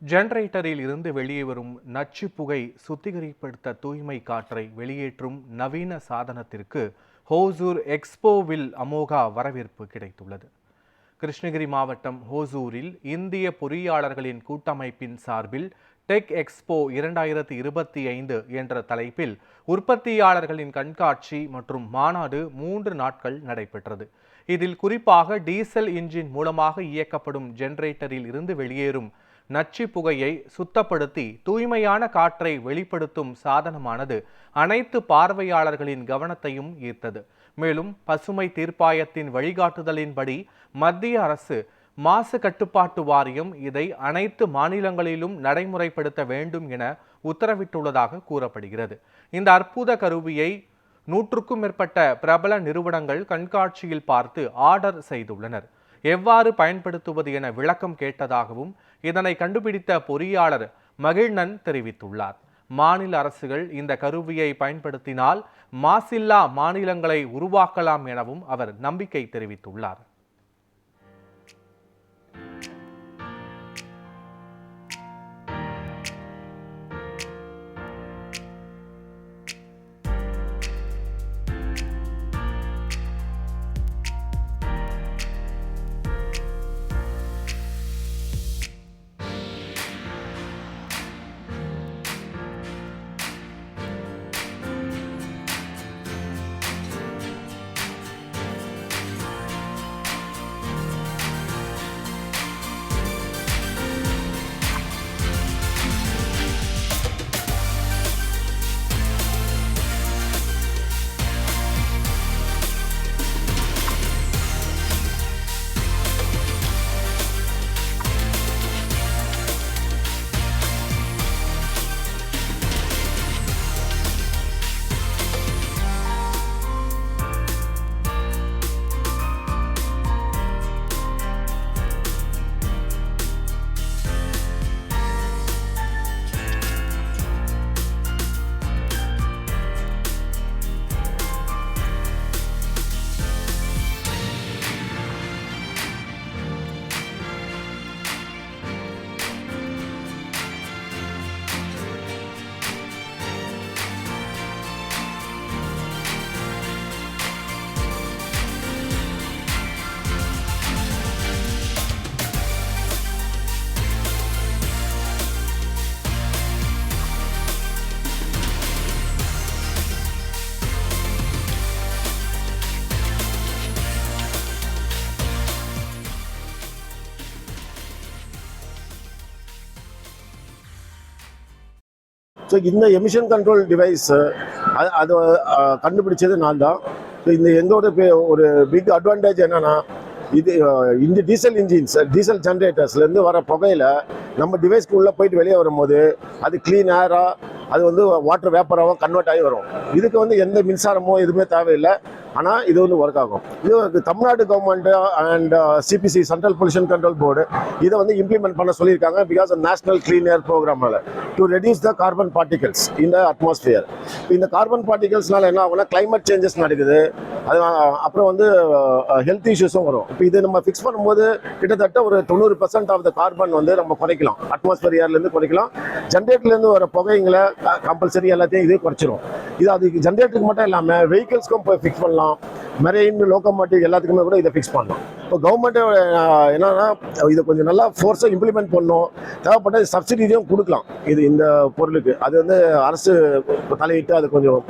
ஜெனரேட்டரில் இருந்து வெளியே வரும் நச்சு புகை சுத்திகரிப்படுத்த தூய்மை காற்றை வெளியேற்றும் நவீன சாதனத்திற்கு ஹோசூர் எக்ஸ்போவில் அமோகா வரவேற்பு கிடைத்துள்ளது. கிருஷ்ணகிரி மாவட்டம் ஹோசூரில் இந்திய பொறியாளர்களின் கூட்டமைப்பின் சார்பில் டெக் எக்ஸ்போ 2025 என்ற தலைப்பில் உற்பத்தியாளர்களின் கண்காட்சி மற்றும் மாநாடு 3 நாட்கள் நடைபெற்றது. இதில் குறிப்பாக டீசல் இன்ஜின் மூலமாக இயக்கப்படும் ஜெனரேட்டரில் இருந்து வெளியேறும் நச்சு புகையை சுத்தப்படுத்தி தூய்மையான காற்றை வெளிப்படுத்தும் சாதனமானது அனைத்து பார்வையாளர்களின் கவனத்தையும் ஈர்த்தது. மேலும் பசுமை தீர்ப்பாயத்தின் வழிகாட்டுதலின்படி மத்திய அரசு மாசு கட்டுப்பாட்டு வாரியம் இதை அனைத்து மாநிலங்களிலும் நடைமுறைப்படுத்த வேண்டும் என உத்தரவிட்டுள்ளதாக கூறப்படுகிறது. இந்த அற்புத கருவியை 100க்கும் மேற்பட்ட பிரபல நிறுவனங்கள் கண்காட்சியில் பார்த்து ஆர்டர் செய்துள்ளனர். எவ்வாறு பயன்படுத்துவது என விளக்கம் கேட்டதாகவும் இதனை கண்டுபிடித்த பொறியாளர் மகிழ்நன் தெரிவித்துள்ளார். மாநில அரசுகள் இந்த கருவியை பயன்படுத்தினால் மாசில்லா மாநிலங்களை உருவாக்கலாம் எனவும் அவர் நம்பிக்கை தெரிவித்துள்ளார். ஸோ இந்த எமிஷன் கண்ட்ரோல் டிவைஸ் அது கண்டுபிடிச்சது நான் தான். ஸோ இந்த எங்களோட ஒரு பிக் அட்வான்டேஜ் என்னன்னா, இது இந்த டீசல் இன்ஜின்ஸ் டீசல் ஜென்ரேட்டர்ஸ்லேருந்து வர புகையில நம்ம டிவைஸ்க்கு உள்ளே போயிட்டு வெளியே வரும்போது அது க்ளீன் ஏராக அது வந்து வாட்டர் வேப்பராகவும் கன்வெர்ட் ஆகி வரும். இதுக்கு எந்த மின்சாரமோ எதுவுமே தேவையில்லை. ஆனால் இது ஒர்க் ஆகும். இது Tamil Nadu government and CPC central pollution control board இதை இம்ப்ளிமெண்ட் பண்ண சொல்லியிருக்காங்க. பிகாஸ் நேஷனல் கிளீன் ஏர் ப்ரோக்ராமால் to reduce the carbon particles in the atmosphere. இந்த கார்பன் பார்ட்டிகல்ஸ்னால என்ன ஆகும்னா கிளைமேட் சேஞ்சஸ் நடக்குது. அது அப்புறம் ஹெல்த் இஷ்யூஸும் வரும். இப்போ இது நம்ம ஃபிக்ஸ் பண்ணும்போது கிட்டத்தட்ட ஒரு 90% ஆஃப் த கார்பன் நம்ம குறைக்கலாம். அட்மாஸ்பியர் ஏர்லேருந்து குறைக்கலாம். ஜென்ரேட்டர்லேருந்து வர புகைங்களை கம்பல்சரி எல்லாத்தையும் இதே குறைச்சிரும். இது அதுக்கு ஜென்ரேட்டருக்கு மட்டும் இல்லாமல் வெஹிக்கிள்ஸ்க்கும் போய் ஃபிக்ஸ் பண்ணலாம். மெரெயின் லோகோமோட்டிவ் எல்லாத்துக்குமே கூட இதை ஃபிக்ஸ் பண்ணலாம். இப்போ கவர்மெண்ட் என்னன்னா இதை கொஞ்சம் நல்லா ஃபோர்ஸாக இம்ப்ளிமெண்ட் பண்ணணும். தேவைப்பட்ட சப்சிடியும் கொடுக்கலாம் இது இந்த பொருளுக்கு. அது அரசு தலையிட்டு அது கொஞ்சம்